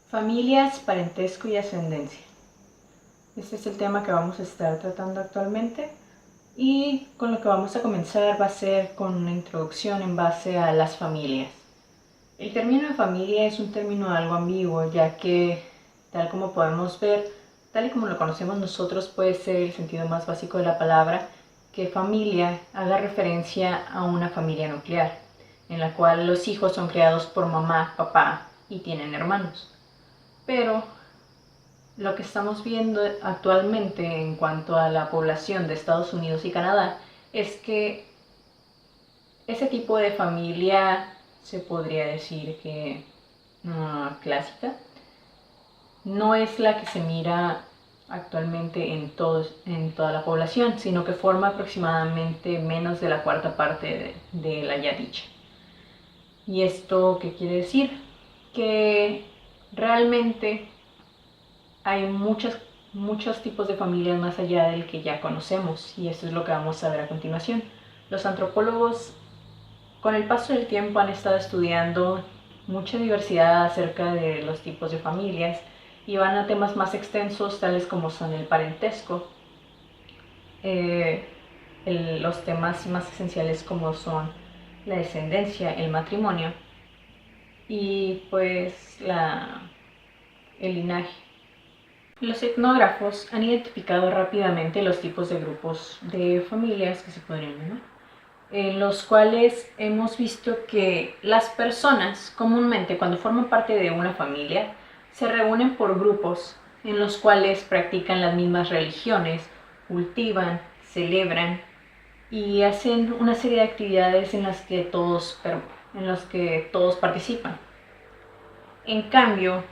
Familias, parentesco y ascendencia. Este es el tema que vamos a estar tratando actualmente y con lo que vamos a comenzar va a ser con una introducción en base a las familias. El término de familia es un término algo ambiguo, ya que tal como podemos ver, tal y como lo conocemos nosotros, puede ser el sentido más básico de la palabra que familia haga referencia a una familia nuclear, en la cual los hijos son criados por mamá, papá y tienen hermanos. Pero lo que estamos viendo actualmente en cuanto a la población de Estados Unidos y Canadá es que ese tipo de familia se podría decir que clásica no es la que se mira actualmente en toda la población, sino que forma aproximadamente menos de la cuarta parte de la ya dicha. ¿Y esto qué quiere decir? Que realmente hay muchos tipos de familias más allá del que ya conocemos, y esto es lo que vamos a ver a continuación. Los antropólogos con el paso del tiempo han estado estudiando mucha diversidad acerca de los tipos de familias y van a temas más extensos tales como son el parentesco, los temas más esenciales como son la descendencia, el matrimonio y pues el linaje. Los etnógrafos han identificado rápidamente los tipos de grupos de familias que se podrían llamar, en los cuales hemos visto que las personas comúnmente cuando forman parte de una familia se reúnen por grupos en los cuales practican las mismas religiones, cultivan, celebran y hacen una serie de actividades en las que todos participan. En cambio,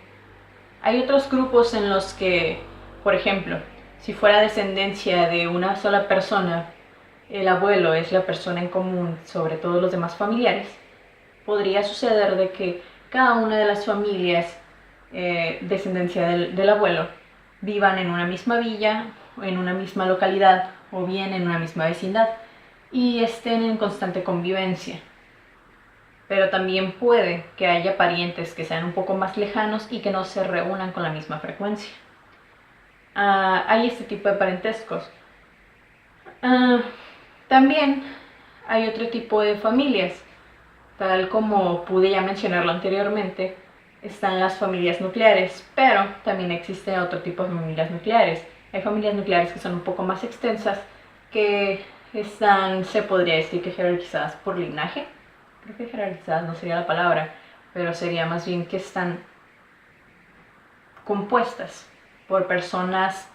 hay otros grupos en los que, por ejemplo, si fuera descendencia de una sola persona, el abuelo es la persona en común sobre todos los demás familiares, podría suceder de que cada una de las familias descendencia del abuelo vivan en una misma villa, en una misma localidad o bien en una misma vecindad y estén en constante convivencia. Pero también puede que haya parientes que sean un poco más lejanos y que no se reúnan con la misma frecuencia. Hay este tipo de parentescos. También hay otro tipo de familias, tal como pude ya mencionarlo anteriormente, están las familias nucleares, pero también existe otro tipo de familias nucleares. Hay familias nucleares que son un poco más extensas, que se podría decir que jerarquizadas por linaje. Creo que jerarquizadas no sería la palabra, pero sería más bien que están compuestas por personas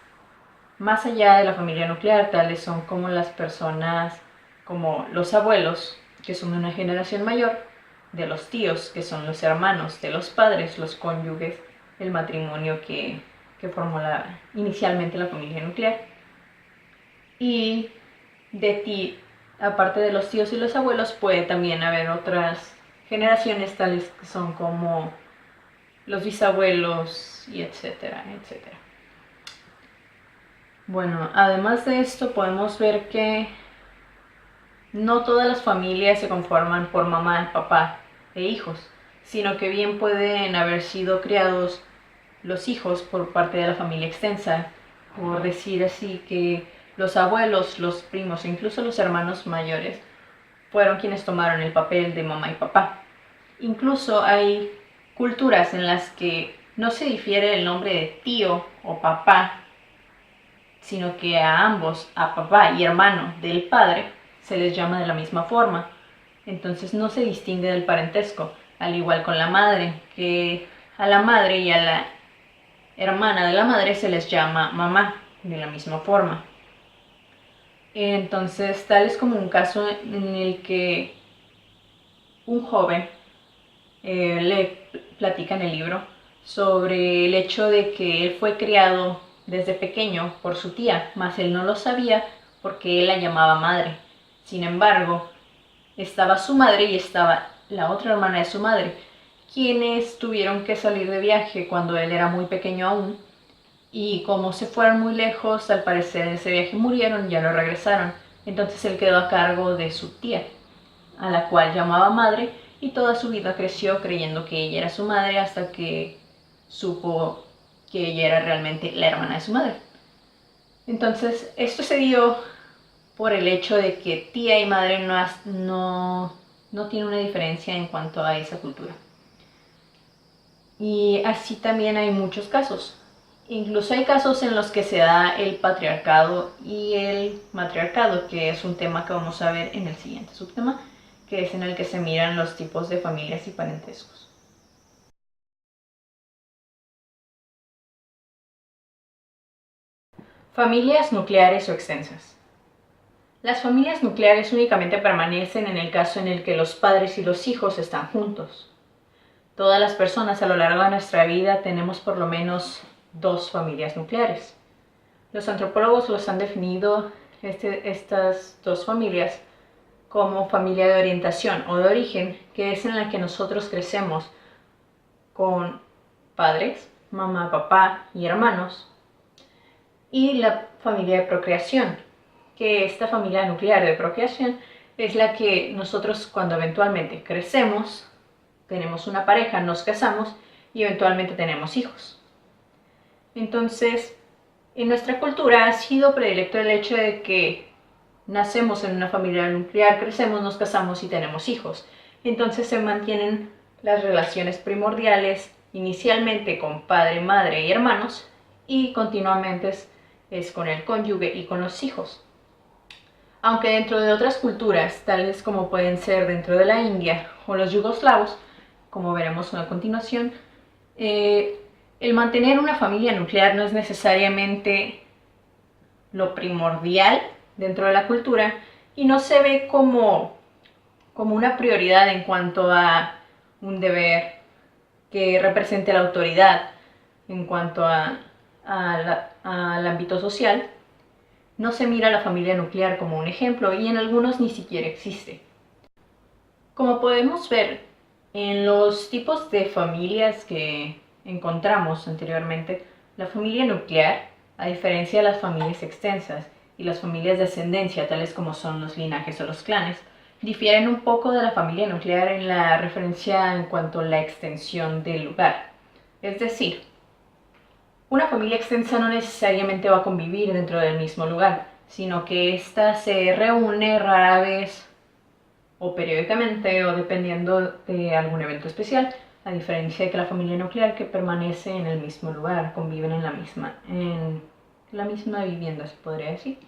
más allá de la familia nuclear, tales son como las personas, como los abuelos, que son de una generación mayor, de los tíos, que son los hermanos, de los padres, los cónyuges, el matrimonio que formó inicialmente la familia nuclear. Y de ti, aparte de los tíos y los abuelos, puede también haber otras generaciones tales que son como los bisabuelos y etcétera, etcétera. Bueno, además de esto podemos ver que no todas las familias se conforman por mamá, papá e hijos, sino que bien pueden haber sido criados los hijos por parte de la familia extensa, por decir así que los abuelos, los primos e incluso los hermanos mayores fueron quienes tomaron el papel de mamá y papá. Incluso hay culturas en las que no se difiere el nombre de tío o papá, sino que a ambos, a papá y hermano del padre, se les llama de la misma forma. Entonces no se distingue del parentesco, al igual con la madre, que a la madre y a la hermana de la madre se les llama mamá, de la misma forma. Entonces, tal es como un caso en el que un joven le platica en el libro sobre el hecho de que él fue criado desde pequeño por su tía, mas él no lo sabía porque él la llamaba madre. Sin embargo, estaba su madre y estaba la otra hermana de su madre, quienes tuvieron que salir de viaje cuando él era muy pequeño aún, y como se fueron muy lejos, al parecer en ese viaje murieron y ya no regresaron. Entonces él quedó a cargo de su tía, a la cual llamaba madre, y toda su vida creció creyendo que ella era su madre hasta que supo que ella era realmente la hermana de su madre. Entonces, esto se dio por el hecho de que tía y madre no tienen una diferencia en cuanto a esa cultura. Y así también hay muchos casos. Incluso hay casos en los que se da el patriarcado y el matriarcado, que es un tema que vamos a ver en el siguiente subtema, que es en el que se miran los tipos de familias y parentescos. Familias nucleares o extensas. Las familias nucleares únicamente permanecen en el caso en el que los padres y los hijos están juntos. Todas las personas a lo largo de nuestra vida tenemos por lo menos 2 familias nucleares. Los antropólogos los han definido estas 2 familias como familia de orientación o de origen, que es en la que nosotros crecemos con padres, mamá, papá y hermanos, y la familia de procreación, que esta familia nuclear de procreación es la que nosotros cuando eventualmente crecemos, tenemos una pareja, nos casamos y eventualmente tenemos hijos. Entonces, en nuestra cultura ha sido predilecto el hecho de que nacemos en una familia nuclear, crecemos, nos casamos y tenemos hijos. Entonces se mantienen las relaciones primordiales inicialmente con padre, madre y hermanos y continuamente es con el cónyuge y con los hijos. Aunque dentro de otras culturas, tales como pueden ser dentro de la India o los yugoslavos, como veremos a continuación, el mantener una familia nuclear no es necesariamente lo primordial dentro de la cultura y no se ve como una prioridad en cuanto a un deber que represente la autoridad en cuanto al ámbito social. No se mira a la familia nuclear como un ejemplo y en algunos ni siquiera existe. Como podemos ver, en los tipos de familias que encontramos anteriormente, la familia nuclear, a diferencia de las familias extensas y las familias de ascendencia, tales como son los linajes o los clanes, difieren un poco de la familia nuclear en la referencia en cuanto a la extensión del lugar. Es decir, una familia extensa no necesariamente va a convivir dentro del mismo lugar, sino que ésta se reúne rara vez o periódicamente o dependiendo de algún evento especial, a diferencia de que la familia nuclear que permanece en el mismo lugar, conviven en la misma vivienda, se podría decir.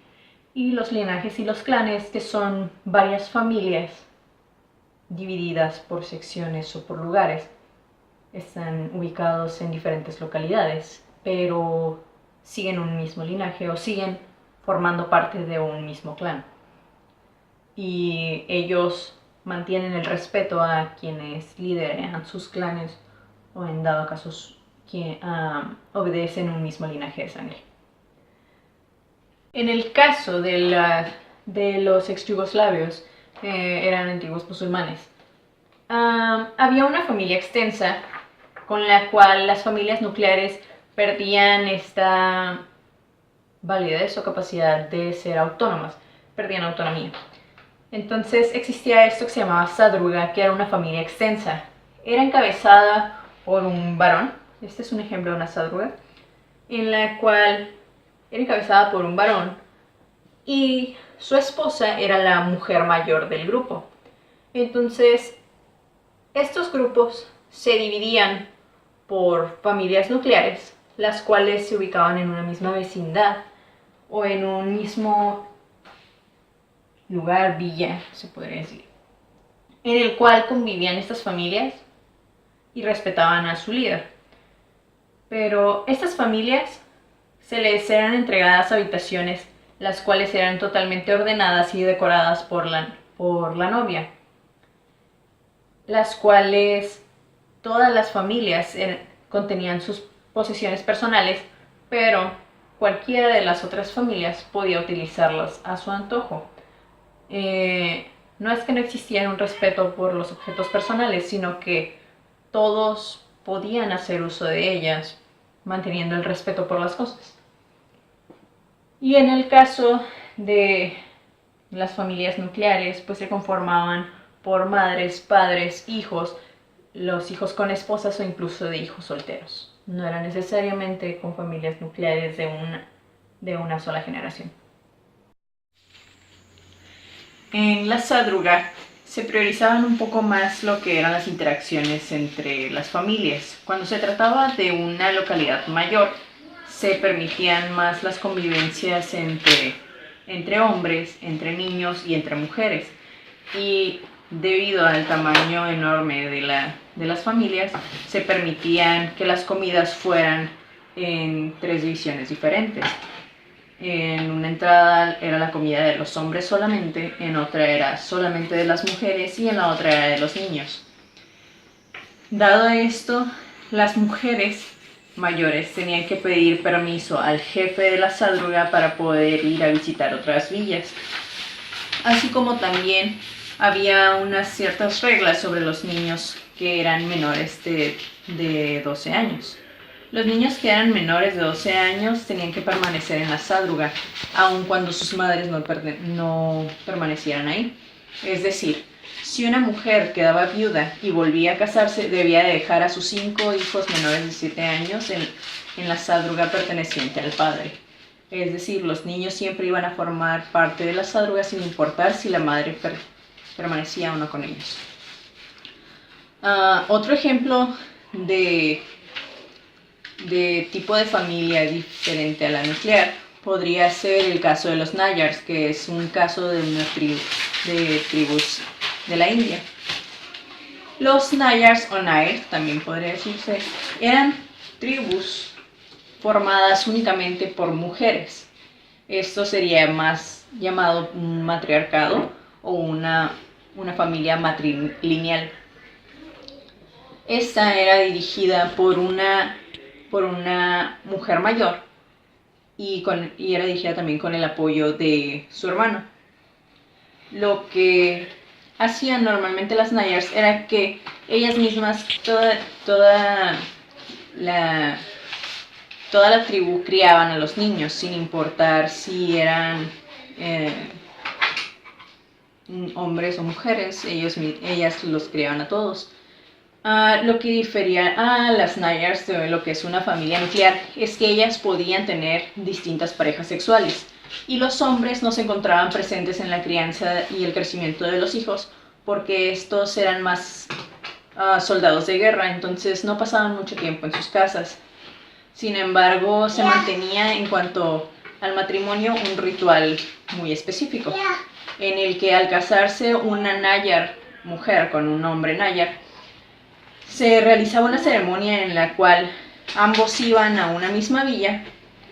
Y los linajes y los clanes, que son varias familias divididas por secciones o por lugares, están ubicados en diferentes localidades, pero siguen un mismo linaje o siguen formando parte de un mismo clan. Y ellos mantienen el respeto a quienes lideran sus clanes o en dado caso que obedecen un mismo linaje de sangre. En el caso de los ex-yugoslavios, eran antiguos musulmanes, había una familia extensa con la cual las familias nucleares perdían esta validez o capacidad de ser autónomas, perdían autonomía. Entonces existía esto que se llamaba Sadruga, que era una familia extensa. Era encabezada por un varón, este es un ejemplo de una Sadruga, en la cual era encabezada por un varón y su esposa era la mujer mayor del grupo. Entonces, estos grupos se dividían por familias nucleares, las cuales se ubicaban en una misma vecindad o en un mismo lugar, villa, se podría decir, en el cual convivían estas familias y respetaban a su líder. Pero estas familias se les eran entregadas habitaciones, las cuales eran totalmente ordenadas y decoradas por la novia, las cuales todas las familias contenían sus posesiones personales, pero cualquiera de las otras familias podía utilizarlas a su antojo. No es que no existiera un respeto por los objetos personales, sino que todos podían hacer uso de ellas, manteniendo el respeto por las cosas. Y en el caso de las familias nucleares, pues se conformaban por madres, padres, hijos, los hijos con esposas o incluso de hijos solteros. no era necesariamente con familias nucleares de una sola generación. En la Sadruga se priorizaban un poco más lo que eran las interacciones entre las familias. Cuando se trataba de una localidad mayor, se permitían más las convivencias entre hombres, entre niños y entre mujeres. Y debido al tamaño enorme de las familias, se permitían que las comidas fueran en 3 divisiones diferentes. En una entrada era la comida de los hombres solamente, en otra era solamente de las mujeres y en la otra era de los niños. Dado esto, las mujeres mayores tenían que pedir permiso al jefe de la Sadruga para poder ir a visitar otras villas. Así como también había unas ciertas reglas sobre los niños que eran menores de 12 años. Los niños que eran menores de 12 años tenían que permanecer en la Sadruga, aun cuando sus madres no permanecieran ahí. Es decir, si una mujer quedaba viuda y volvía a casarse, debía dejar a sus 5 hijos menores de 7 años en la Sadruga perteneciente al padre. Es decir, los niños siempre iban a formar parte de la Sadruga sin importar si la madre permanecía o no con ellos. Otro ejemplo de tipo de familia diferente a la nuclear podría ser el caso de los Nayars, que es un caso de una tribus de la India. Los Nayars o Nair, también podría decirse, eran tribus formadas únicamente por mujeres. Esto sería más llamado un matriarcado o una familia matrilineal. Esta era dirigida por una mujer mayor y era dirigida también con el apoyo de su hermano. Lo que hacían normalmente las Nayars era que ellas mismas, toda la tribu criaban a los niños sin importar si eran hombres o mujeres, ellas los criaban a todos. Lo que difería a las Nayars de lo que es una familia nuclear es que ellas podían tener distintas parejas sexuales y los hombres no se encontraban presentes en la crianza y el crecimiento de los hijos porque estos eran más soldados de guerra, entonces no pasaban mucho tiempo en sus casas. Sin embargo, se mantenía en cuanto al matrimonio un ritual muy específico, en el que al casarse una Nayar mujer con un hombre Nayar, se realizaba una ceremonia en la cual ambos iban a una misma villa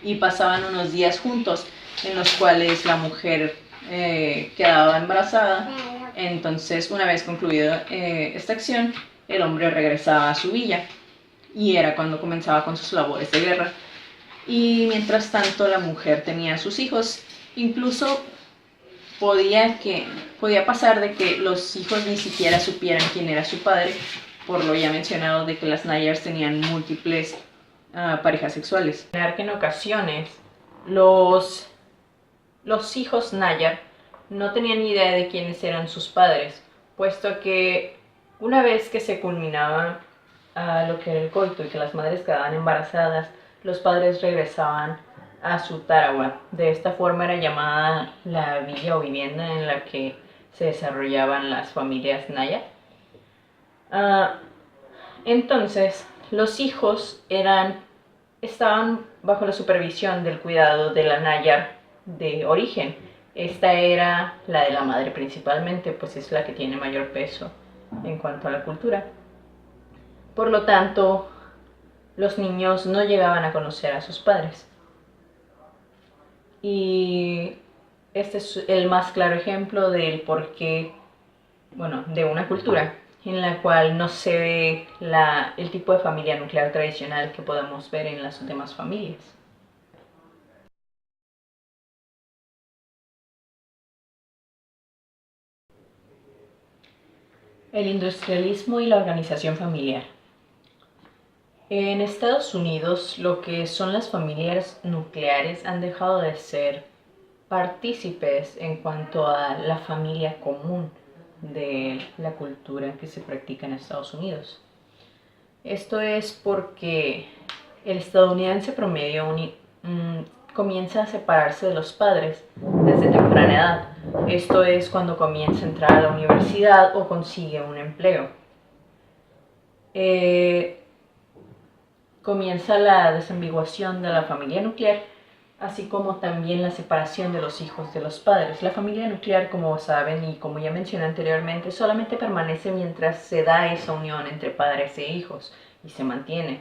y pasaban unos días juntos, en los cuales la mujer quedaba embarazada. Entonces, una vez concluida esta acción, el hombre regresaba a su villa y era cuando comenzaba con sus labores de guerra. Y mientras tanto la mujer tenía a sus hijos. Incluso podía pasar de que los hijos ni siquiera supieran quién era su padre, por lo ya mencionado de que las Nayars tenían múltiples parejas sexuales. Que en ocasiones los hijos Nayar no tenían ni idea de quiénes eran sus padres, puesto que una vez que se culminaba lo que era el coito y que las madres quedaban embarazadas, los padres regresaban a su tarawa. De esta forma era llamada la villa o vivienda en la que se desarrollaban las familias Nayar. Entonces, los hijos estaban bajo la supervisión del cuidado de la Nayar de origen. Esta era la de la madre principalmente, pues es la que tiene mayor peso en cuanto a la cultura. Por lo tanto, los niños no llegaban a conocer a sus padres. Y este es el más claro ejemplo del porqué, de una cultura en la cual no se ve el tipo de familia nuclear tradicional que podemos ver en las demás familias. El industrialismo y la organización familiar. En Estados Unidos, lo que son las familias nucleares han dejado de ser partícipes en cuanto a la familia común de la cultura que se practica en Estados Unidos. Esto es porque el estadounidense promedio comienza a separarse de los padres desde temprana edad. Esto es cuando comienza a entrar a la universidad o consigue un empleo. Comienza la desambiguación de la familia nuclear, así como también la separación de los hijos de los padres. La familia nuclear, como saben y como ya mencioné anteriormente, solamente permanece mientras se da esa unión entre padres e hijos y se mantiene.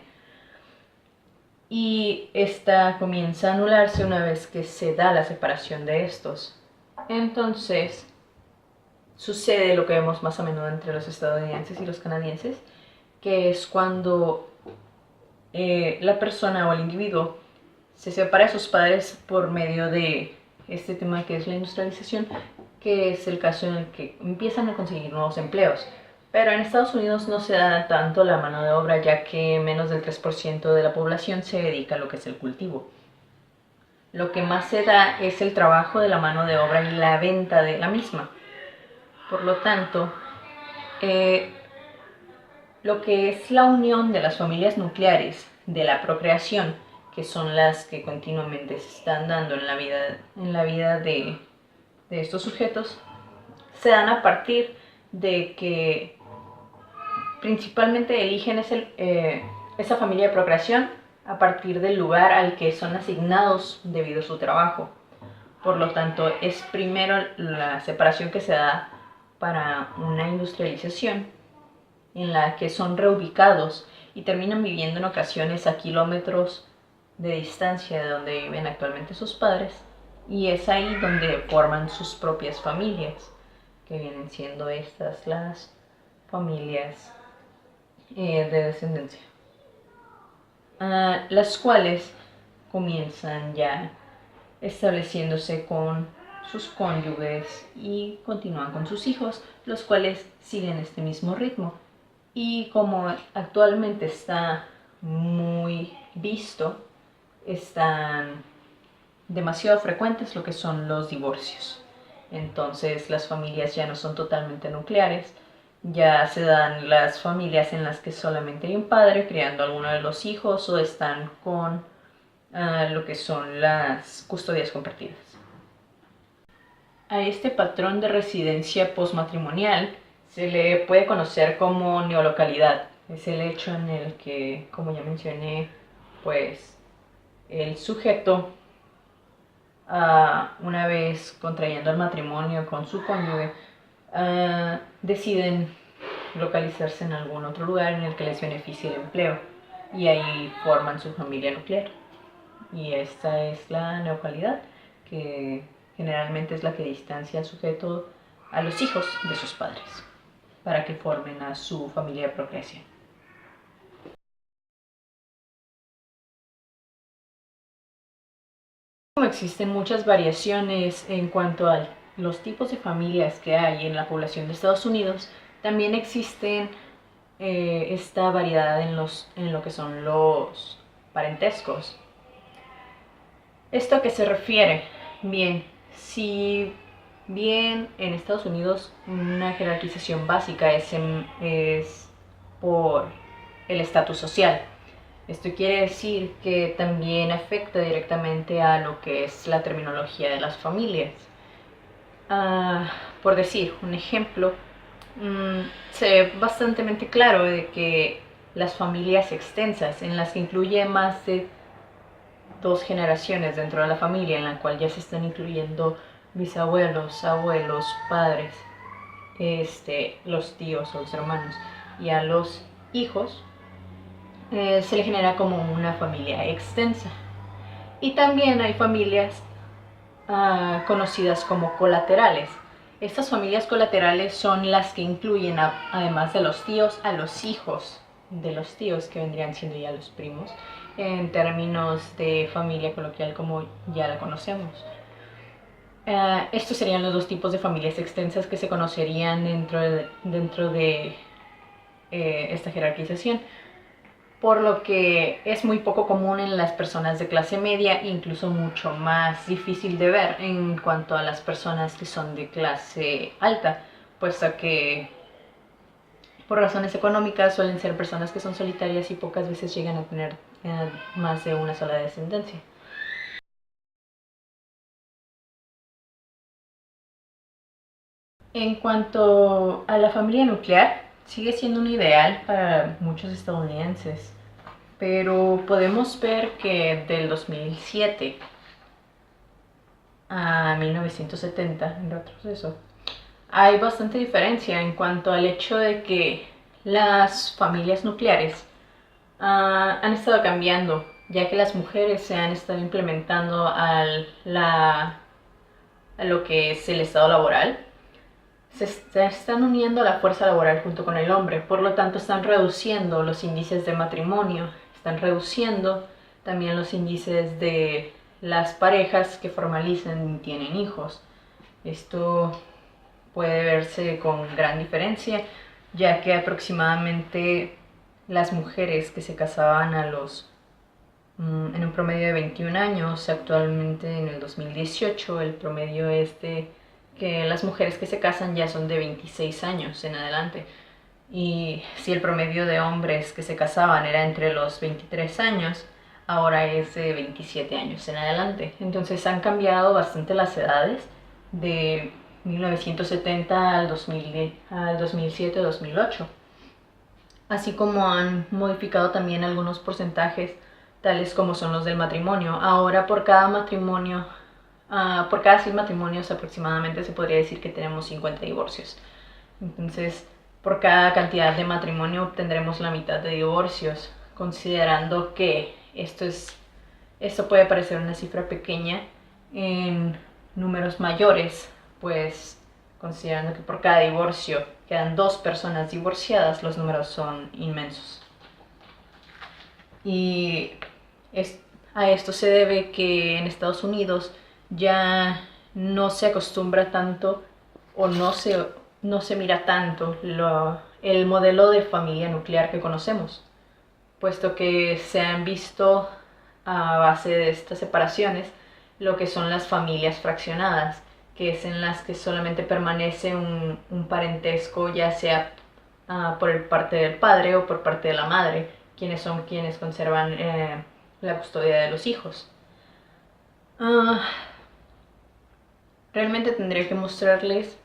Y esta comienza a anularse una vez que se da la separación de estos. Entonces, sucede lo que vemos más a menudo entre los estadounidenses y los canadienses, que es cuando la persona o el individuo se separa de sus padres por medio de este tema que es la industrialización, que es el caso en el que empiezan a conseguir nuevos empleos. Pero en Estados Unidos no se da tanto la mano de obra, ya que menos del 3% de la población se dedica a lo que es el cultivo. Lo que más se da es el trabajo de la mano de obra y la venta de la misma. Por lo tanto, lo que es la unión de las familias nucleares, de la procreación, que son las que continuamente se están dando en la vida de estos sujetos, se dan a partir de que principalmente eligen esa familia de procreación a partir del lugar al que son asignados debido a su trabajo. Por lo tanto, es primero la separación que se da para una industrialización en la que son reubicados y terminan viviendo en ocasiones a kilómetros de distancia de donde viven actualmente sus padres, y es ahí donde forman sus propias familias, que vienen siendo estas las familias de descendencia, las cuales comienzan ya estableciéndose con sus cónyuges y continúan con sus hijos, los cuales siguen este mismo ritmo. Y como actualmente está muy visto, están demasiado frecuentes lo que son los divorcios. Entonces las familias ya no son totalmente nucleares, ya se dan las familias en las que solamente hay un padre criando a alguno de los hijos o están con lo que son las custodias compartidas. A este patrón de residencia postmatrimonial se le puede conocer como neolocalidad. Es el hecho en el que, como ya mencioné, pues el sujeto, una vez contrayendo el matrimonio con su cónyuge, deciden localizarse en algún otro lugar en el que les beneficie el empleo, y ahí forman su familia nuclear. Y esta es la neolocalidad, que generalmente es la que distancia al sujeto a los hijos de sus padres para que formen a su familia de procreación. Como existen muchas variaciones en cuanto a los tipos de familias que hay en la población de Estados Unidos, también existen esta variedad en lo que son los parentescos. ¿Esto a qué se refiere? Bien, si bien en Estados Unidos una jerarquización básica es por el estatus social. Esto quiere decir que también afecta directamente a lo que es la terminología de las familias. Por decir un ejemplo, se ve bastante claro de que las familias extensas, en las que incluye más de 2 generaciones dentro de la familia, en la cual ya se están incluyendo bisabuelos, abuelos, padres, los tíos o los hermanos y a los hijos, se le genera como una familia extensa. Y también hay familias conocidas como colaterales. Estas familias colaterales son las que incluyen, además de los tíos, a los hijos de los tíos, que vendrían siendo ya los primos, en términos de familia coloquial como ya la conocemos. Estos serían los dos tipos de familias extensas que se conocerían dentro de esta jerarquización, por lo que es muy poco común en las personas de clase media, incluso mucho más difícil de ver en cuanto a las personas que son de clase alta, puesto que por razones económicas suelen ser personas que son solitarias y pocas veces llegan a tener más de una sola descendencia. En cuanto a la familia nuclear, sigue siendo un ideal para muchos estadounidenses, pero podemos ver que del 2007 a 1970, en retroceso, hay bastante diferencia en cuanto al hecho de que las familias nucleares han estado cambiando, ya que las mujeres se han estado implementando a lo que es el estado laboral. Se están uniendo a la fuerza laboral junto con el hombre, por lo tanto están reduciendo los índices de matrimonio, están reduciendo también los índices de las parejas que formalizan y tienen hijos. Esto puede verse con gran diferencia, ya que aproximadamente las mujeres que se casaban en un promedio de 21 años, actualmente en el 2018 el promedio es de que las mujeres que se casan ya son de 26 años en adelante. Y si el promedio de hombres que se casaban era entre los 23 años, ahora es de 27 años en adelante. Entonces han cambiado bastante las edades de 1970 al 2007-2008. Así como han modificado también algunos porcentajes, tales como son los del matrimonio. Ahora por cada 100 matrimonios aproximadamente se podría decir que tenemos 50 divorcios. Entonces, por cada cantidad de matrimonio obtendremos la mitad de divorcios, considerando que esto puede parecer una cifra pequeña en números mayores, pues considerando que por cada divorcio quedan 2 personas divorciadas, los números son inmensos. Y a esto se debe que en Estados Unidos ya no se acostumbra tanto o no se mira tanto el modelo de familia nuclear que conocemos, puesto que se han visto a base de estas separaciones lo que son las familias fraccionadas, que es en las que solamente permanece un parentesco, ya sea por parte del padre o por parte de la madre, quienes son quienes conservan la custodia de los hijos. Realmente tendría que mostrarles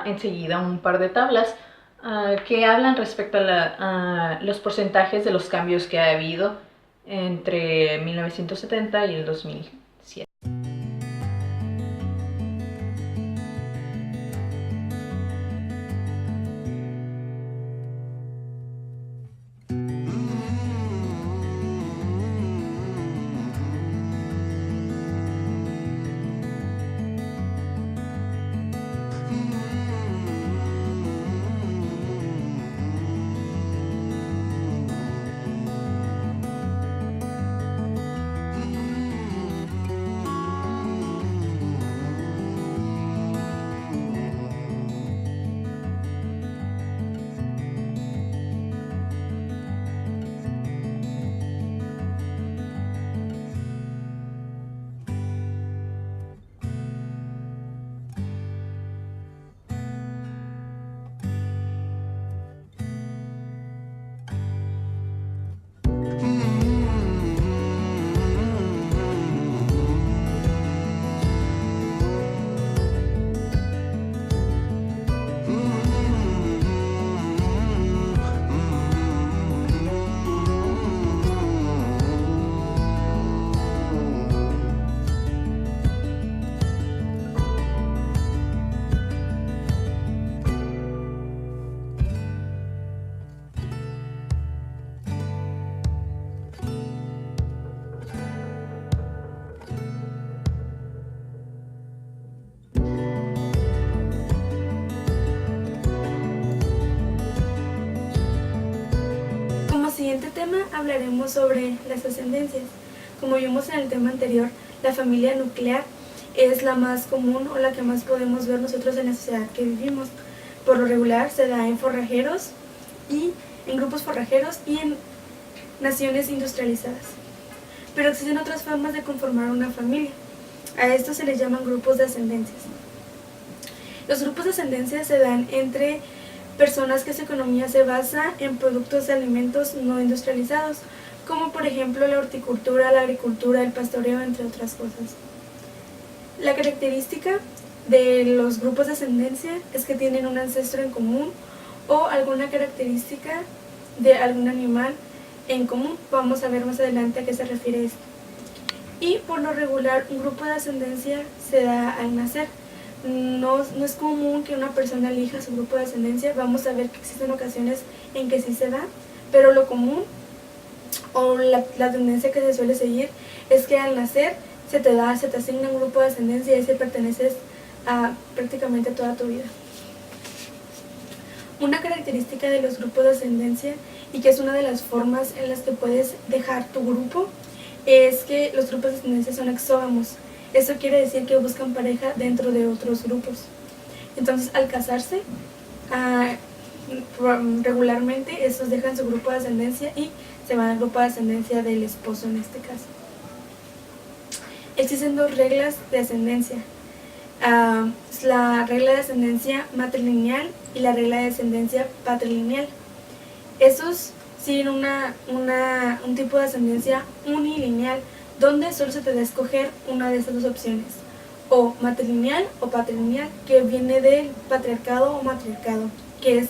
enseguida un par de tablas que hablan respecto a los porcentajes de los cambios que ha habido entre 1970 y el 2007. Siguiente tema hablaremos sobre las ascendencias. Como vimos en el tema anterior, la familia nuclear es la más común o la que más podemos ver nosotros en la sociedad que vivimos. Por lo regular se da en forrajeros y en grupos forrajeros y en naciones industrializadas. Pero existen otras formas de conformar una familia. A estos se les llaman grupos de ascendencias. Los grupos de ascendencia se dan entre personas que su economía se basa en productos de alimentos no industrializados, como por ejemplo la horticultura, la agricultura, el pastoreo, entre otras cosas. La característica de los grupos de ascendencia es que tienen un ancestro en común o alguna característica de algún animal en común. Vamos a ver más adelante a qué se refiere esto. Y por lo regular un grupo de ascendencia se da al nacer. No es común que una persona elija su grupo de ascendencia. Vamos a ver que existen ocasiones en que sí se da, pero lo común o la tendencia que se suele seguir es que al nacer se te asigna un grupo de ascendencia y ese perteneces a prácticamente toda tu vida. Una característica de los grupos de ascendencia, y que es una de las formas en las que puedes dejar tu grupo, es que los grupos de ascendencia son exógamos. Eso quiere decir que buscan pareja dentro de otros grupos. Entonces, al casarse, regularmente estos dejan su grupo de ascendencia y se van al grupo de ascendencia del esposo en este caso. Existen dos reglas de ascendencia. La regla de ascendencia matrilineal y la regla de ascendencia patrilineal. Esos siguen un tipo de ascendencia unilineal, donde solo se te da a escoger una de esas dos opciones, o matrilineal o patrilineal, que viene del patriarcado o matriarcado, que es,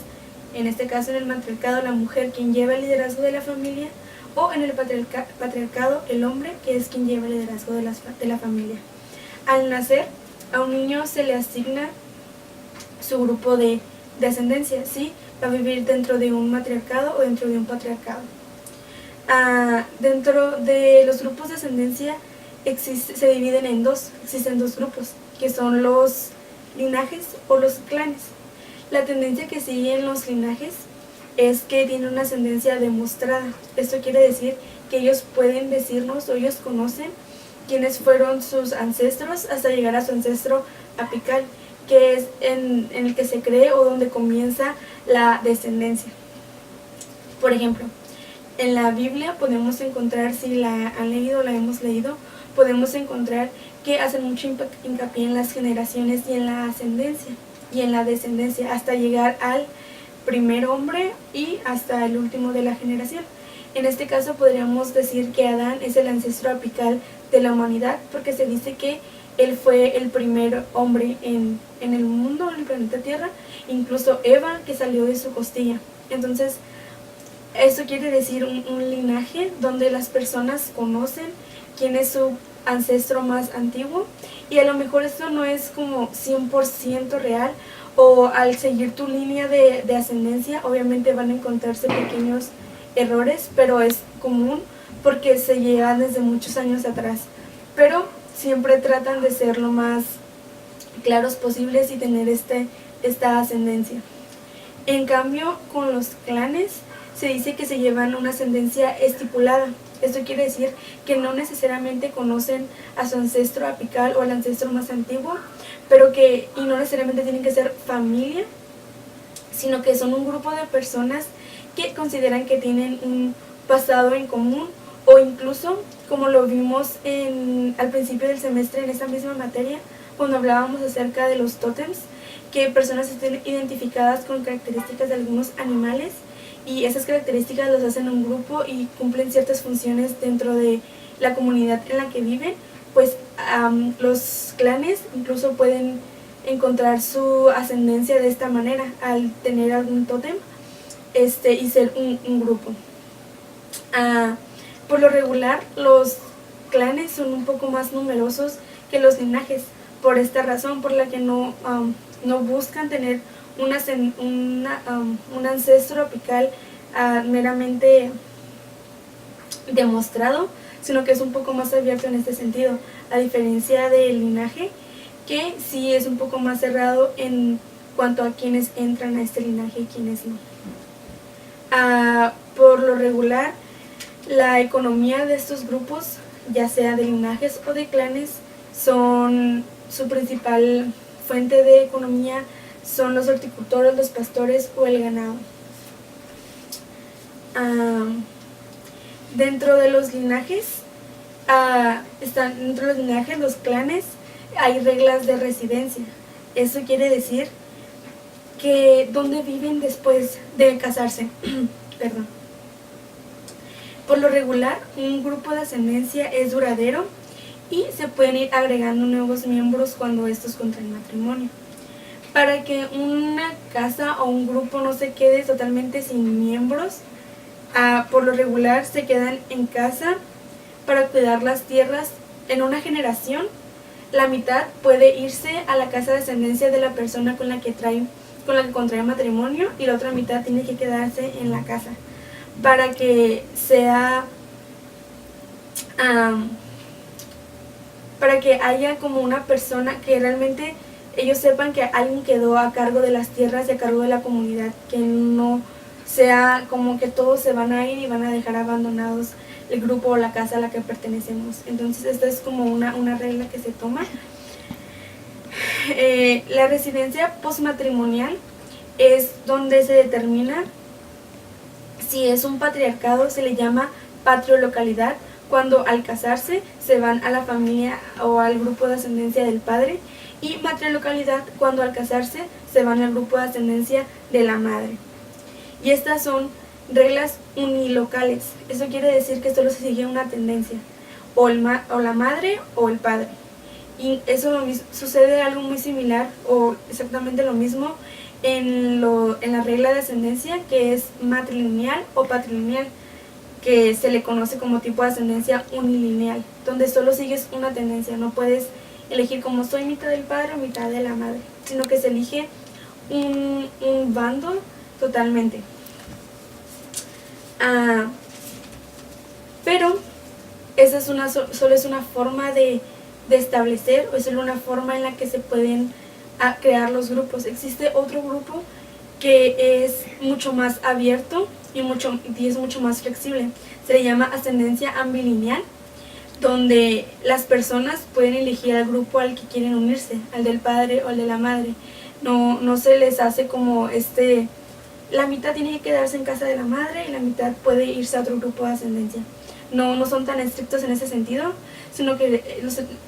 en este caso en el matriarcado, la mujer quien lleva el liderazgo de la familia, o en el patriarcado, el hombre, que es quien lleva el liderazgo de la familia. Al nacer, a un niño se le asigna su grupo de ascendencia, ¿sí? Va a vivir dentro de un matriarcado o dentro de un patriarcado. Dentro de los grupos de ascendencia se dividen en dos, existen dos grupos, que son los linajes o los clanes. La tendencia que siguen los linajes es que tienen una ascendencia demostrada. Esto quiere decir que ellos pueden decirnos o ellos conocen quiénes fueron sus ancestros hasta llegar a su ancestro apical, que es en el que se cree o donde comienza la descendencia. Por ejemplo, en la Biblia podemos encontrar, si la han leído o la hemos leído, podemos encontrar que hacen mucho hincapié en las generaciones y en la ascendencia y en la descendencia hasta llegar al primer hombre y hasta el último de la generación. En este caso podríamos decir que Adán es el ancestro apical de la humanidad, porque se dice que él fue el primer hombre en el mundo, en el planeta Tierra, incluso Eva, que salió de su costilla. Entonces, eso quiere decir un linaje donde las personas conocen quién es su ancestro más antiguo, y a lo mejor esto no es como 100% real, o al seguir tu línea de ascendencia obviamente van a encontrarse pequeños errores, pero es común porque se llevan desde muchos años atrás, pero siempre tratan de ser lo más claros posibles y tener esta ascendencia. En cambio, con los clanes se dice que se llevan una ascendencia estipulada. Esto quiere decir que no necesariamente conocen a su ancestro apical o al ancestro más antiguo, y no necesariamente tienen que ser familia, sino que son un grupo de personas que consideran que tienen un pasado en común, o incluso, como lo vimos al principio del semestre en esa misma materia, cuando hablábamos acerca de los tótems, que personas estén identificadas con características de algunos animales, y esas características los hacen un grupo y cumplen ciertas funciones dentro de la comunidad en la que viven. Pues los clanes incluso pueden encontrar su ascendencia de esta manera, al tener algún tótem y ser un grupo. Por lo regular, los clanes son un poco más numerosos que los linajes, por esta razón, por la que no buscan tener un ancestro apical meramente demostrado, sino que es un poco más abierto en este sentido, a diferencia del linaje, que sí es un poco más cerrado en cuanto a quienes entran a este linaje y quienes no. Por lo regular, la economía de estos grupos, ya sea de linajes o de clanes, su principal fuente de economía son los horticultores, los pastores o el ganado. Dentro de los linajes, los clanes, hay reglas de residencia. Eso quiere decir que dónde viven después de casarse. Perdón. Por lo regular, un grupo de ascendencia es duradero y se pueden ir agregando nuevos miembros cuando estos contraen matrimonio. Para que una casa o un grupo no se quede totalmente sin miembros, por lo regular se quedan en casa para cuidar las tierras. En una generación, la mitad puede irse a la casa de ascendencia de la persona con la que contrae matrimonio y la otra mitad tiene que quedarse en la casa para que sea para que haya como una persona que realmente ellos sepan que alguien quedó a cargo de las tierras y a cargo de la comunidad, que no sea como que todos se van a ir y van a dejar abandonados el grupo o la casa a la que pertenecemos. Entonces esta es como una regla que se toma. La residencia postmatrimonial es donde se determina si es un patriarcado, se le llama patriolocalidad, cuando al casarse se van a la familia o al grupo de ascendencia del padre, y matriarcalidad cuando al casarse se van al grupo de ascendencia de la madre. Y estas son reglas unilocales. Eso quiere decir que solo se sigue una tendencia, o la madre o el padre. Y eso sucede algo muy similar o exactamente lo mismo en la regla de ascendencia, que es matrilineal o patrilineal, que se le conoce como tipo de ascendencia unilineal, donde solo sigues una tendencia, no puedes elegir como soy mitad del padre o mitad de la madre, sino que se elige un bando totalmente. Pero esa es solo es una forma de establecer, o es solo una forma en la que se pueden crear los grupos. Existe otro grupo que es mucho más abierto y es mucho más flexible. Se le llama ascendencia ambilineal, donde las personas pueden elegir al grupo al que quieren unirse, al del padre o al de la madre. No se les hace como la mitad tiene que quedarse en casa de la madre y la mitad puede irse a otro grupo de ascendencia. No son tan estrictos en ese sentido, sino que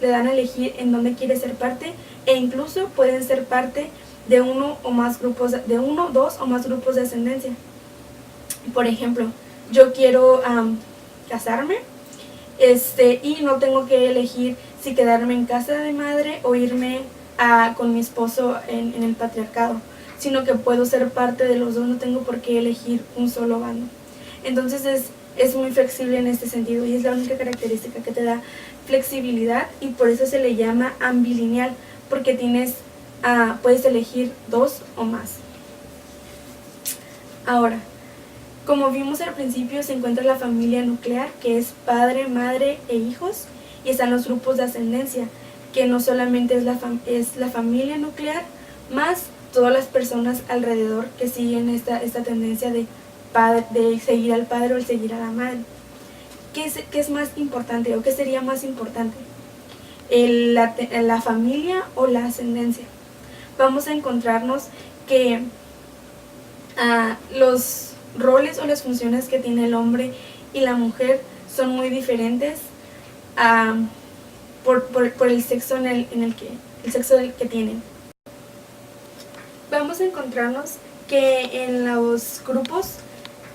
le dan a elegir en dónde quiere ser parte, e incluso pueden ser parte de uno, dos o más grupos de ascendencia. Por ejemplo, yo quiero casarme y no tengo que elegir si quedarme en casa de madre o irme con mi esposo en el patriarcado, sino que puedo ser parte de los dos, no tengo por qué elegir un solo bando. Entonces es muy flexible en este sentido y es la única característica que te da flexibilidad, y por eso se le llama ambilineal, porque puedes elegir dos o más. Ahora, como vimos al principio, se encuentra la familia nuclear, que es padre, madre e hijos, y están los grupos de ascendencia, que no solamente es la familia nuclear, más todas las personas alrededor que siguen esta tendencia de seguir al padre o el seguir a la madre. ¿Qué es más importante o qué sería más importante? ¿La familia o la ascendencia? Vamos a encontrarnos que los roles o las funciones que tiene el hombre y la mujer son muy diferentes por el sexo el sexo que tienen. Vamos a encontrarnos que en los grupos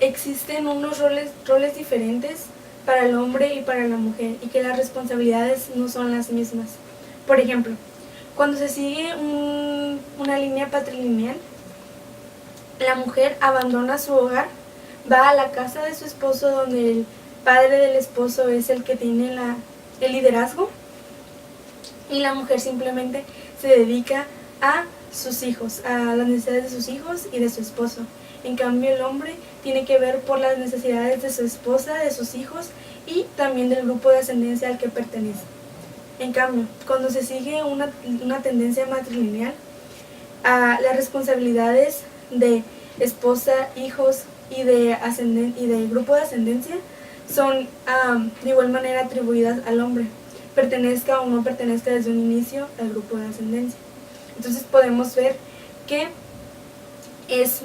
existen unos roles diferentes para el hombre y para la mujer, y que las responsabilidades no son las mismas. Por ejemplo, cuando se sigue una línea patrilineal, la mujer abandona su hogar, va a la casa de su esposo, donde el padre del esposo es el que tiene el liderazgo, y la mujer simplemente se dedica a sus hijos, a las necesidades de sus hijos y de su esposo. En cambio, el hombre tiene que ver por las necesidades de su esposa, de sus hijos y también del grupo de ascendencia al que pertenece. En cambio, cuando se sigue una tendencia matrilineal, las responsabilidades de esposa, hijos y de grupo de ascendencia son de igual manera atribuidas al hombre, pertenezca o no pertenezca desde un inicio al grupo de ascendencia. Entonces podemos ver que es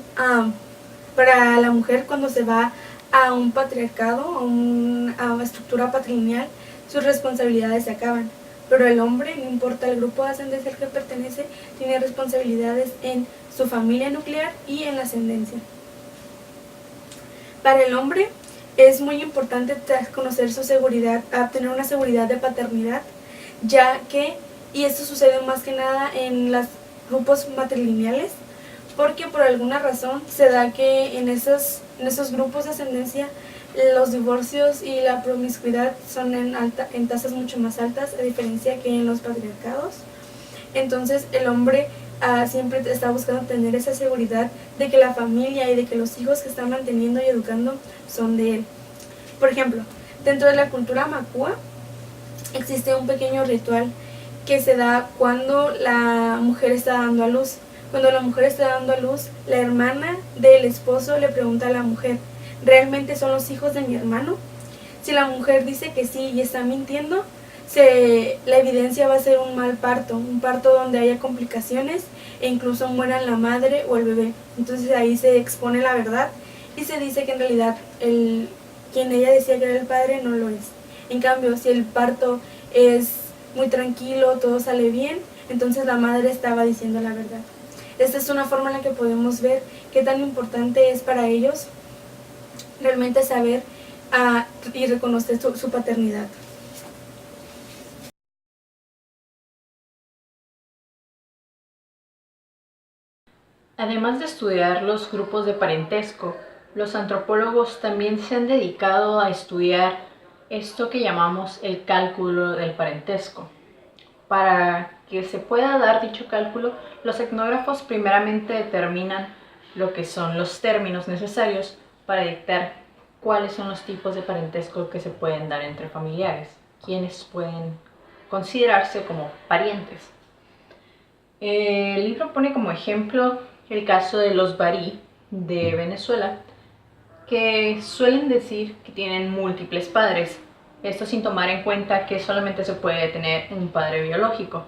para la mujer, cuando se va a un patriarcado, a una estructura patrilineal, sus responsabilidades se acaban. Pero el hombre, no importa el grupo de ascendencia al que pertenece, tiene responsabilidades en su familia nuclear y en la ascendencia. Para el hombre, es muy importante conocer su seguridad, tener una seguridad de paternidad, ya que, y esto sucede más que nada en los grupos matrilineales, porque por alguna razón se da que en esos grupos de ascendencia los divorcios y la promiscuidad son en tasas mucho más altas, a diferencia que en los patriarcados. Entonces el hombre siempre está buscando tener esa seguridad de que la familia y de que los hijos que está manteniendo y educando son de él. Por ejemplo, dentro de la cultura macúa existe un pequeño ritual que se da cuando la mujer está dando a luz. Cuando la mujer está dando a luz, la hermana del esposo le pregunta a la mujer, ¿realmente son los hijos de mi hermano? Si la mujer dice que sí y está mintiendo, la evidencia va a ser un mal parto, un parto donde haya complicaciones e incluso mueran la madre o el bebé. Entonces ahí se expone la verdad y se dice que en realidad quien ella decía que era el padre no lo es. En cambio, si el parto es muy tranquilo, todo sale bien, entonces la madre estaba diciendo la verdad. Esta es una forma en la que podemos ver qué tan importante es para ellos realmente saber y reconocer su paternidad. Además de estudiar los grupos de parentesco, los antropólogos también se han dedicado a estudiar esto que llamamos el cálculo del parentesco. Para que se pueda dar dicho cálculo, los etnógrafos primeramente determinan lo que son los términos necesarios para dictar cuáles son los tipos de parentesco que se pueden dar entre familiares, quienes pueden considerarse como parientes. El libro pone como ejemplo el caso de los Barí de Venezuela, que suelen decir que tienen múltiples padres, esto sin tomar en cuenta que solamente se puede tener un padre biológico.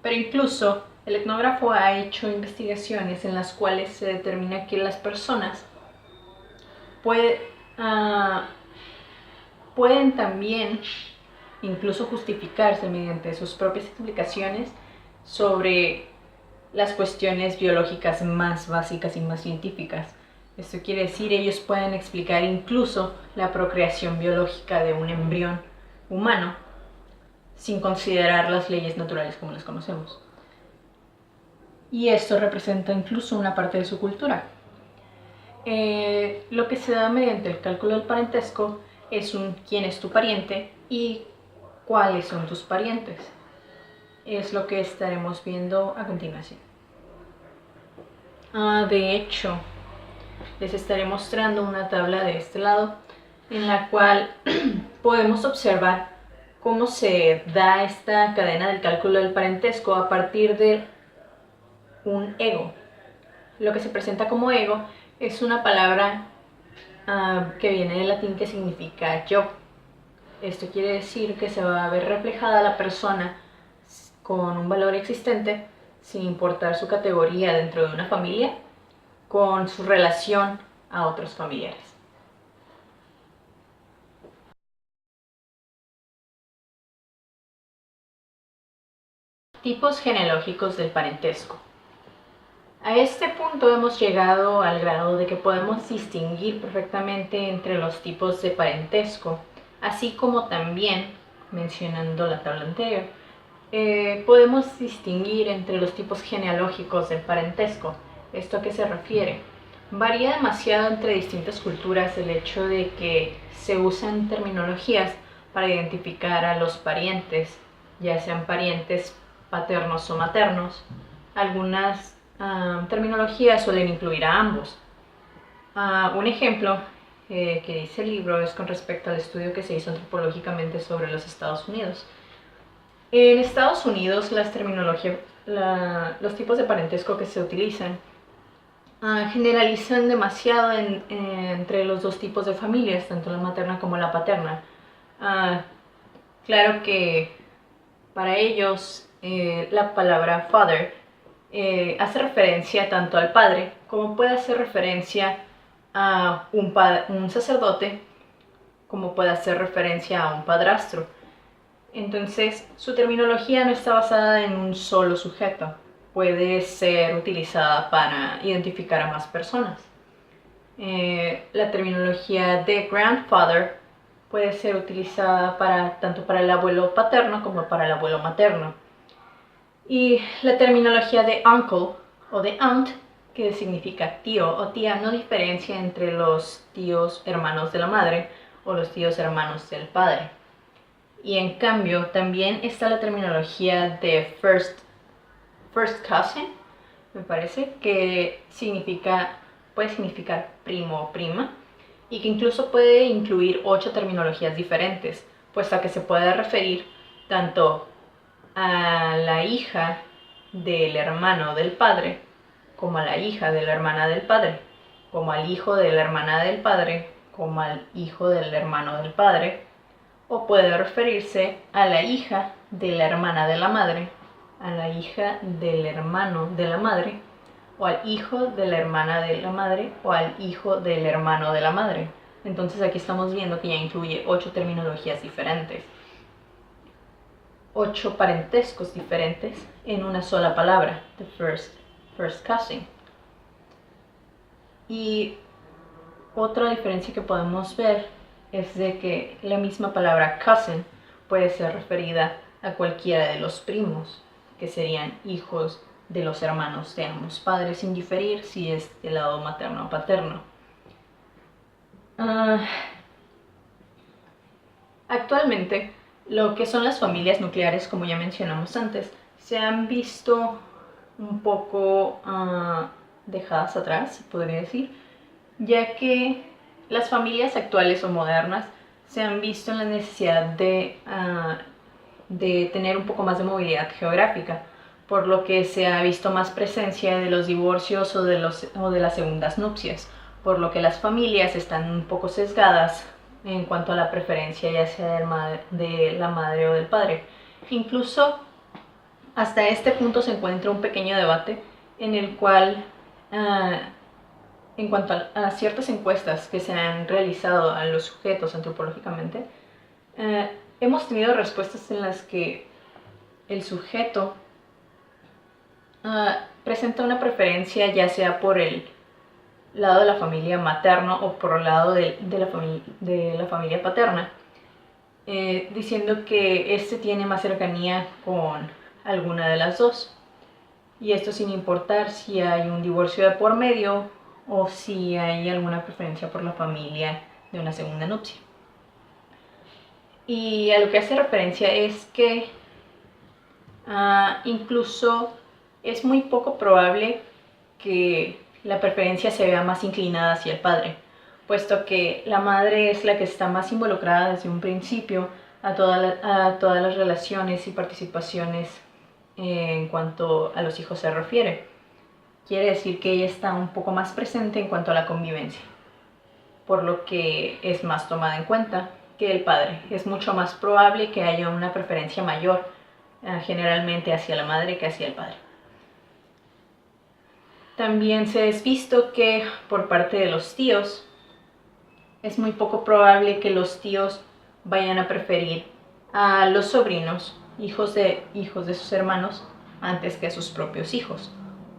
Pero incluso el etnógrafo ha hecho investigaciones en las cuales se determina que las personas pueden también incluso justificarse mediante sus propias explicaciones sobre las cuestiones biológicas más básicas y más científicas. Esto quiere decir, ellos pueden explicar incluso la procreación biológica de un embrión humano sin considerar las leyes naturales como las conocemos. Y esto representa incluso una parte de su cultura. Lo que se da mediante el cálculo del parentesco es quién es tu pariente y cuáles son tus parientes. Es lo que estaremos viendo a continuación. De hecho, les estaré mostrando una tabla de este lado en la cual podemos observar cómo se da esta cadena del cálculo del parentesco a partir de un ego. Lo que se presenta como ego es una palabra que viene del latín que significa yo. Esto quiere decir que se va a ver reflejada la persona con un valor existente sin importar su categoría dentro de una familia con su relación a otros familiares. Tipos genealógicos del parentesco. A este punto hemos llegado al grado de que podemos distinguir perfectamente entre los tipos de parentesco, así como también, mencionando la tabla anterior, podemos distinguir entre los tipos genealógicos del parentesco. ¿Esto a qué se refiere? Varía demasiado entre distintas culturas el hecho de que se usan terminologías para identificar a los parientes, ya sean parientes paternos o maternos. Algunas terminologías suelen incluir a ambos. Un ejemplo que dice el libro es con respecto al estudio que se hizo antropológicamente sobre los Estados Unidos. En Estados Unidos los tipos de parentesco que se utilizan generalizan demasiado entre los dos tipos de familias, tanto la materna como la paterna. Claro que para ellos la palabra father hace referencia tanto al padre como puede hacer referencia a un sacerdote, como puede hacer referencia a un padrastro. Entonces, su terminología no está basada en un solo sujeto. Puede ser utilizada para identificar a más personas. La terminología de grandfather puede ser utilizada tanto para el abuelo paterno como para el abuelo materno. Y la terminología de uncle o de aunt, que significa tío o tía, no diferencia entre los tíos hermanos de la madre o los tíos hermanos del padre. Y en cambio también está la terminología de first cousin, me parece, que puede significar primo o prima, y que incluso puede incluir 8 terminologías diferentes, puesto que se puede referir tanto a la hija del hermano del padre, como a la hija de la hermana del padre, como al hijo de la hermana del padre, como al hijo del hermano del padre, o puede referirse a la hija de la hermana de la madre, a la hija del hermano de la madre, o al hijo de la hermana de la madre, o al hijo del hermano de la madre. Entonces aquí estamos viendo que ya incluye 8 terminologías diferentes, 8 parentescos diferentes en una sola palabra, the first cousin. Y otra diferencia que podemos ver es de que la misma palabra cousin puede ser referida a cualquiera de los primos, que serían hijos de los hermanos de ambos padres, sin diferir si es del lado materno o paterno. Actualmente, lo que son las familias nucleares, como ya mencionamos antes, se han visto un poco dejadas atrás, se podría decir, ya que las familias actuales o modernas se han visto en la necesidad de tener un poco más de movilidad geográfica, por lo que se ha visto más presencia de los divorcios o de las segundas nupcias, por lo que las familias están un poco sesgadas en cuanto a la preferencia ya sea de la madre o del padre. Incluso hasta este punto se encuentra un pequeño debate en el cual en cuanto a ciertas encuestas que se han realizado a los sujetos antropológicamente, hemos tenido respuestas en las que el sujeto presenta una preferencia ya sea por el lado de la familia materno o por el lado de la familia paterna, diciendo que este tiene más cercanía con alguna de las dos. Y esto sin importar si hay un divorcio de por medio o si hay alguna preferencia por la familia de una segunda nupcia. Y a lo que hace referencia es que incluso es muy poco probable que la preferencia se vea más inclinada hacia el padre, puesto que la madre es la que está más involucrada desde un principio a todas las relaciones y participaciones en cuanto a los hijos se refiere. Quiere decir que ella está un poco más presente en cuanto a la convivencia, por lo que es más tomada en cuenta que el padre. Es mucho más probable que haya una preferencia mayor generalmente hacia la madre que hacia el padre. También se ha visto que por parte de los tíos es muy poco probable que los tíos vayan a preferir a los sobrinos, hijos de sus hermanos, antes que a sus propios hijos,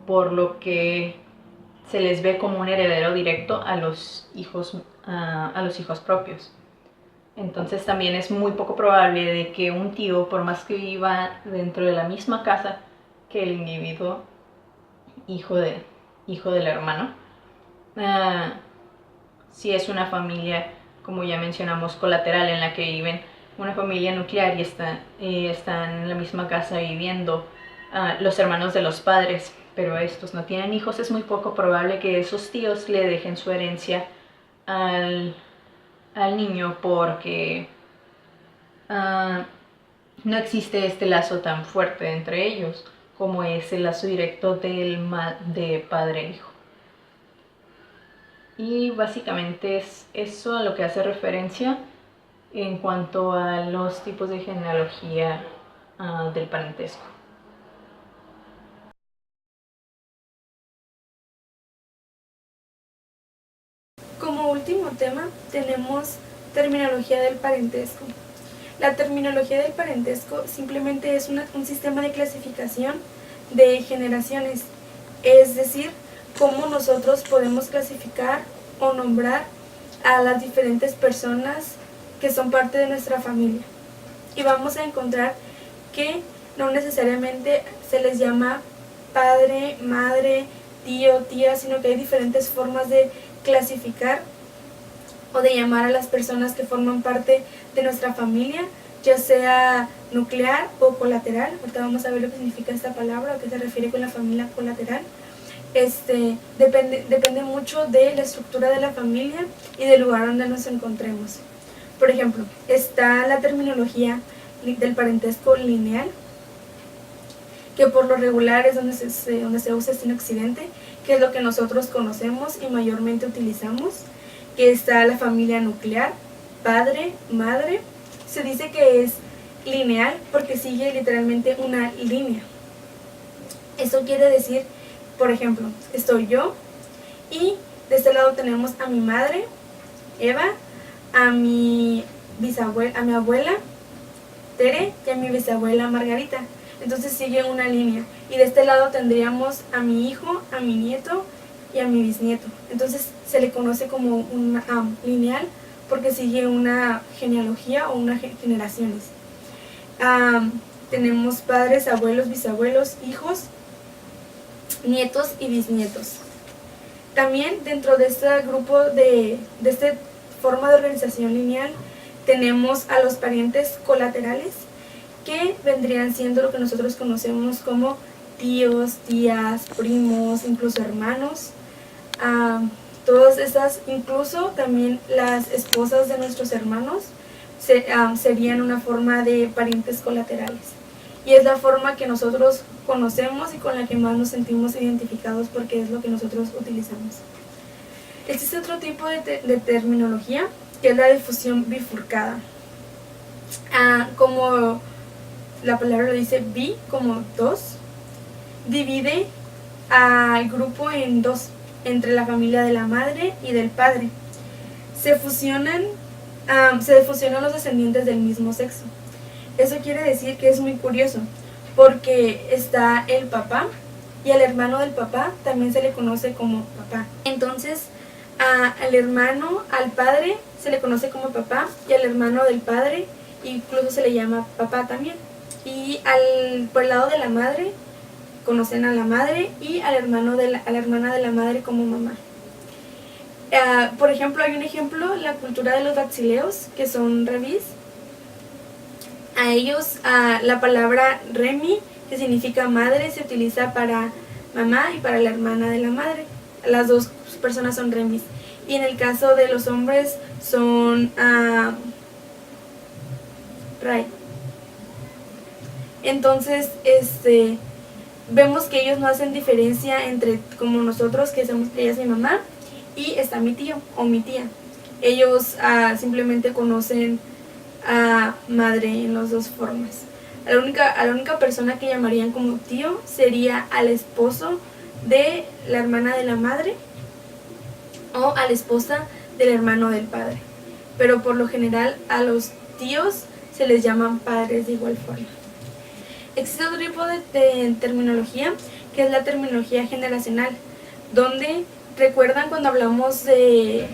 por lo que se les ve como un heredero directo a los hijos propios. Entonces también es muy poco probable de que un tío, por más que viva dentro de la misma casa que el individuo hijo del hermano, si es una familia, como ya mencionamos, colateral, en la que viven una familia nuclear y están en la misma casa viviendo los hermanos de los padres, pero estos no tienen hijos, es muy poco probable que esos tíos le dejen su herencia al niño, porque no existe este lazo tan fuerte entre ellos como es el lazo directo de padre e hijo. Y básicamente es eso a lo que hace referencia en cuanto a los tipos de genealogía del parentesco. Como último tema tenemos terminología del parentesco. La terminología del parentesco simplemente es un sistema de clasificación de generaciones, es decir, cómo nosotros podemos clasificar o nombrar a las diferentes personas que son parte de nuestra familia. Y vamos a encontrar que no necesariamente se les llama padre, madre, tío, tía, sino que hay diferentes formas de clasificar o de llamar a las personas que forman parte de nuestra familia, ya sea nuclear o colateral. Ahorita vamos a ver lo que significa esta palabra, a qué se refiere con la familia colateral. Depende mucho de la estructura de la familia y del lugar donde nos encontremos. Por ejemplo, está la terminología del parentesco lineal, que por lo regular es donde se usa en Occidente, que es lo que nosotros conocemos y mayormente utilizamos, que está la familia nuclear, padre, madre. Se dice que es lineal porque sigue literalmente una línea. Eso quiere decir, por ejemplo, estoy yo y de este lado tenemos a mi madre, Eva, a mi abuela, Tere, y a mi bisabuela, Margarita. Entonces sigue una línea. Y de este lado tendríamos a mi hijo, a mi nieto y a mi bisnieto. Entonces se le conoce como un lineal porque sigue una genealogía o unas generaciones. Tenemos padres, abuelos, bisabuelos, hijos, nietos y bisnietos. También dentro de este grupo de esta forma de organización lineal tenemos a los parientes colaterales, que vendrían siendo lo que nosotros conocemos como tíos, tías, primos, incluso hermanos. Todas esas, incluso también las esposas de nuestros hermanos, serían una forma de parientes colaterales. Y es la forma que nosotros conocemos y con la que más nos sentimos identificados porque es lo que nosotros utilizamos. Existe otro tipo de terminología, que es la difusión bifurcada. Como la palabra lo dice, bi, como dos, divide al grupo en dos, entre la familia de la madre y del padre. Se fusionan los descendientes del mismo sexo. Eso quiere decir que es muy curioso, porque está el papá y al hermano del papá también se le conoce como papá. Entonces, al hermano, al padre, se le conoce como papá, y al hermano del padre incluso se le llama papá también. Y por el lado de la madre, conocen a la madre y a la hermana de la madre como mamá. Por ejemplo, hay un ejemplo, la cultura de los Batzileos, que son rebís. A ellos, la palabra remi, que significa madre, se utiliza para mamá y para la hermana de la madre. Las dos personas son remis. Y en el caso de los hombres son ray. Entonces, vemos que ellos no hacen diferencia entre como nosotros, que somos, ella es mi mamá, y está mi tío o mi tía. Ellos simplemente conocen a madre en las dos formas. A la única persona que llamarían como tío sería al esposo de la hermana de la madre o a la esposa del hermano del padre. Pero por lo general a los tíos se les llaman padres de igual forma. Existe otro tipo de terminología, que es la terminología generacional, donde recuerdan cuando hablamos de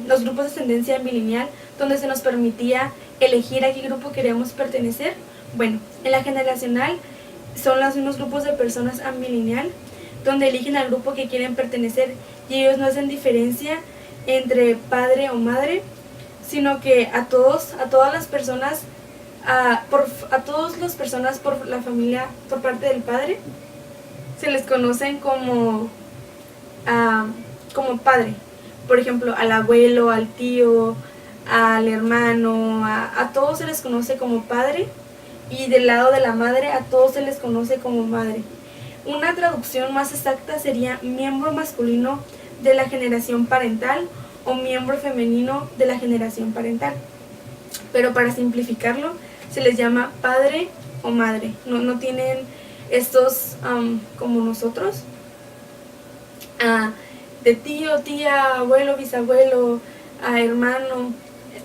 los grupos de ascendencia bilineal, donde se nos permitía elegir a qué grupo queríamos pertenecer. Bueno, en la generacional son los mismos grupos de personas ambilineal, donde eligen al grupo que quieren pertenecer y ellos no hacen diferencia entre padre o madre, sino que a todas las personas, por la familia, por parte del padre, se les conocen como padre. Por ejemplo, al abuelo, al tío, al hermano, a todos se les conoce como padre, y del lado de la madre a todos se les conoce como madre. Una traducción más exacta sería miembro masculino de la generación parental o miembro femenino de la generación parental. Pero para simplificarlo, se les llama padre o madre. No tienen estos como nosotros, de tío, tía, abuelo, bisabuelo, hermano,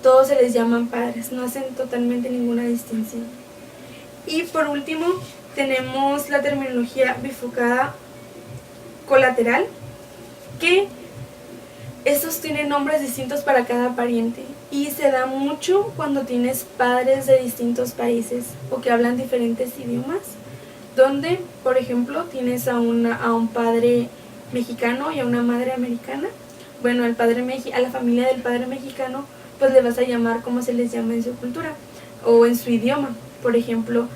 todos se les llaman padres, no hacen totalmente ninguna distinción. Y por último tenemos la terminología bifurcada colateral, que estos tienen nombres distintos para cada pariente y se da mucho cuando tienes padres de distintos países o que hablan diferentes idiomas, donde, por ejemplo, tienes a un padre mexicano y a una madre americana. Bueno, a la familia del padre mexicano, pues le vas a llamar como se les llama en su cultura o en su idioma. Por ejemplo,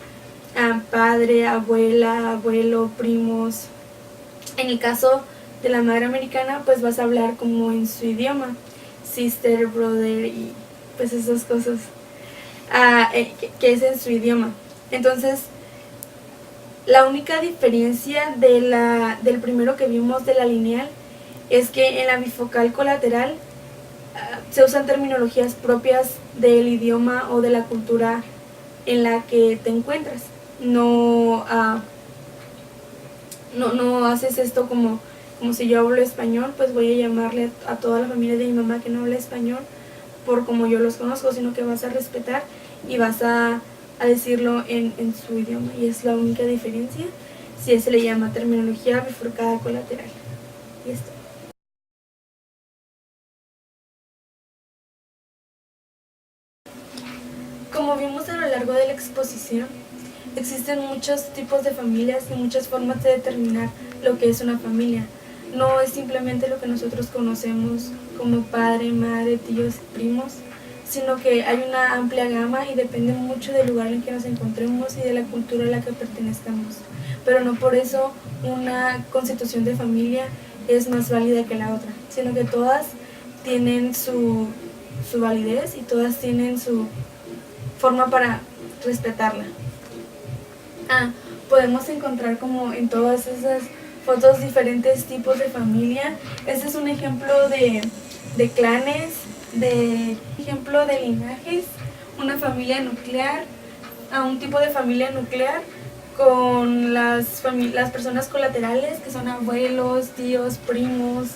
a padre, abuela, abuelo, primos. En el caso de la madre americana, pues vas a hablar como en su idioma, sister, brother y pues esas cosas, que es en su idioma. Entonces, la única diferencia del primero que vimos de la lineal es que en la bifocal colateral se usan terminologías propias del idioma o de la cultura en la que te encuentras. No haces esto como si yo hablo español, pues voy a llamarle a toda la familia de mi mamá que no habla español por como yo los conozco, sino que vas a respetar y vas a decirlo en su idioma. Y es la única diferencia, si se le llama terminología bifurcada colateral. Y esto. Como vimos a lo largo de la exposición, existen muchos tipos de familias y muchas formas de determinar lo que es una familia. No es simplemente lo que nosotros conocemos como padre, madre, tíos, primos, sino que hay una amplia gama y depende mucho del lugar en que nos encontremos y de la cultura a la que pertenezcamos. Pero no por eso una constitución de familia es más válida que la otra, sino que todas tienen su validez y todas tienen su forma para respetarla. Podemos encontrar como en todas esas fotos diferentes tipos de familia. Este es un ejemplo de clanes, ejemplo de linajes, una familia nuclear, un tipo de familia nuclear con las personas colaterales que son abuelos, tíos, primos,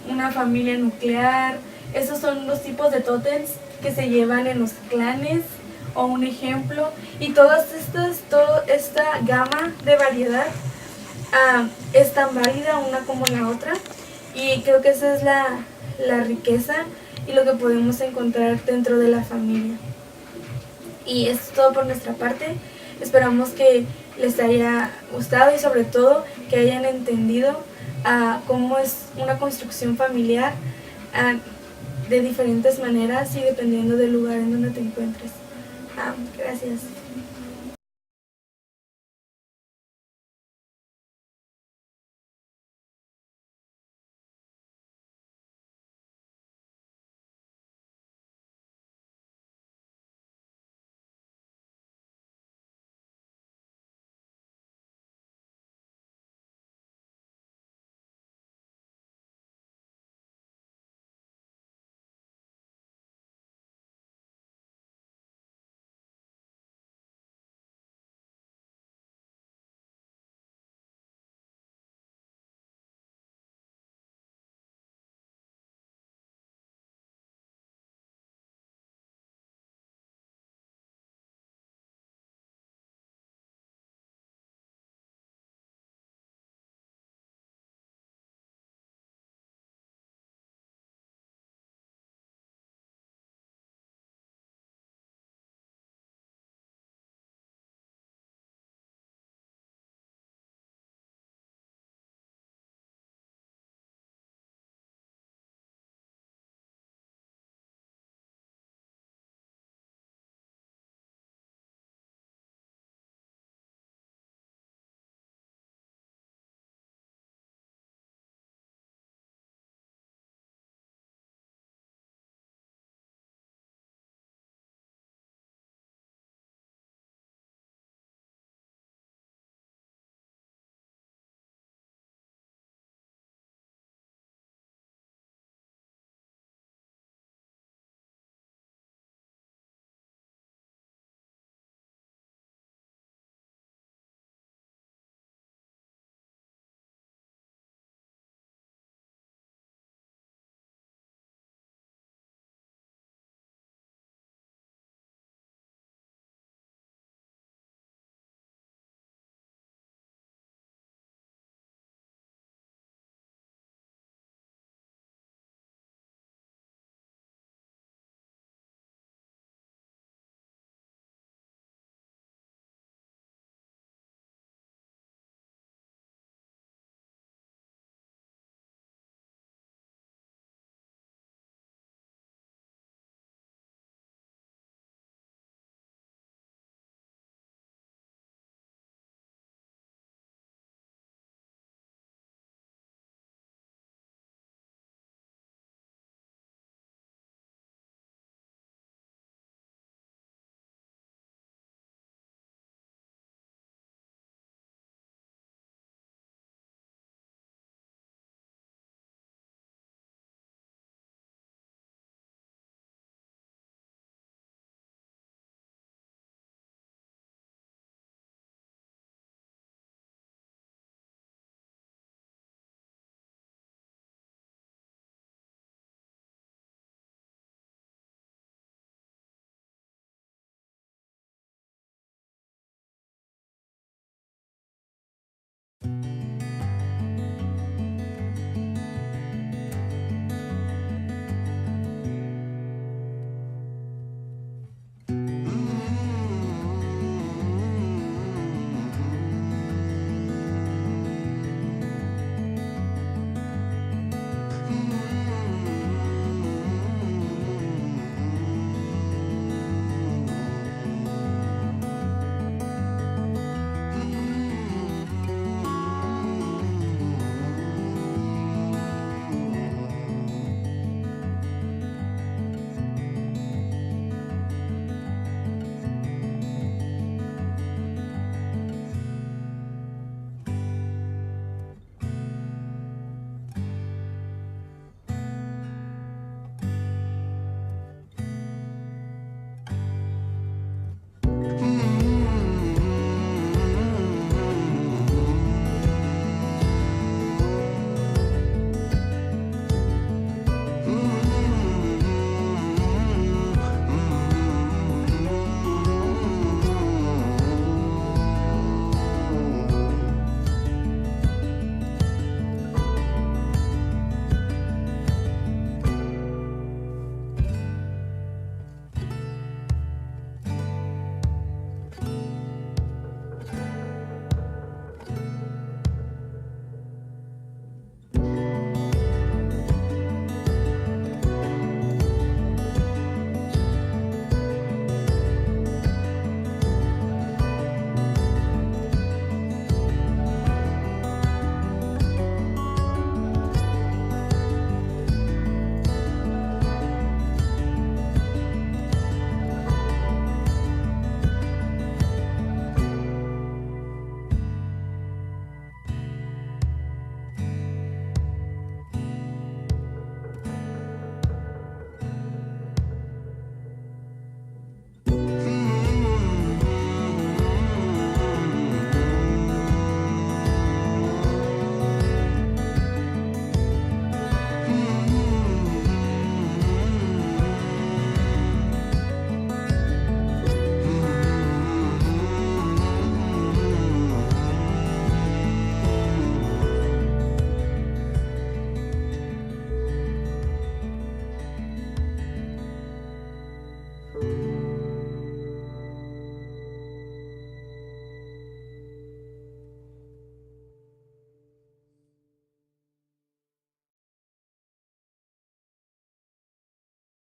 una familia nuclear. Esos son los tipos de tótems que se llevan en los clanes, o un ejemplo, y toda esta gama de variedad es tan válida una como la otra, y creo que esa es la riqueza y lo que podemos encontrar dentro de la familia. Y esto es todo por nuestra parte. Esperamos que les haya gustado y sobre todo que hayan entendido cómo es una construcción familiar de diferentes maneras y dependiendo del lugar en donde te encuentres. Gracias.